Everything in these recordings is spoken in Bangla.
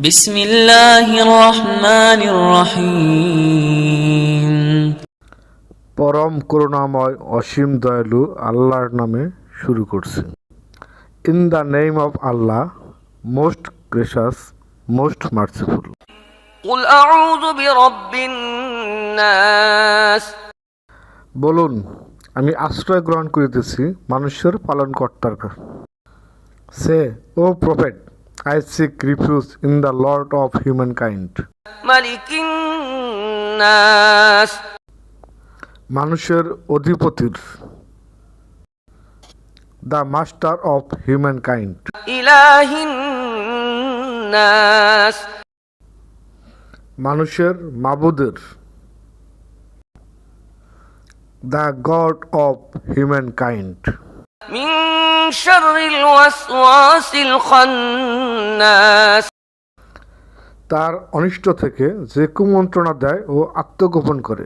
বিসমিল্লাহির রহমানির রহিম। পরম করুণাময় অসীম দয়ালু আল্লাহর নামে শুরু করছি। In the name of Allah, most gracious, most merciful. কুল আউযু বিরাব্বিন নাস। বলুন, আমি আশ্রয় গ্রহণ করিতেছি মানুষের পালনকর্তার কাছে। Say, O prophet, I seek refuge in the lord of humankind. মালিকিন নাস। মানুষের অধিপতির। The master of humankind. ইলাহিন নাস। মানুষের মাবুদের। The god of humankind. মিন শাররিল ওয়াসওয়াসিল খান্নাস। তার অনিষ্ট থেকে যে কুমন্ত্রণা দেয় ও আত্মগোপন করে।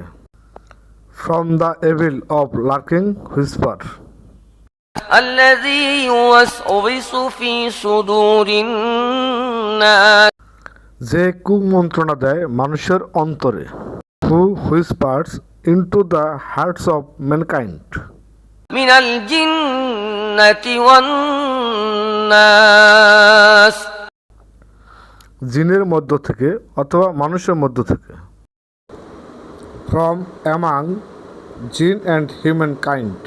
From the evil of lurking whisper. আল্লাযী ইউওয়াসউইসু ফি সুদুরিন নাস। যে কুমন্ত্রণা দেয় মানুষের অন্তরে। Who whispers into the hearts of mankind. মিনাল জিন্নাতি ওয়ান নাস। জিনের মধ্য থেকে অথবা মানুষের মধ্য থেকে। ফ্রম অ্যামাং জিন অ্যান্ড হিউম্যান কাইন্ড।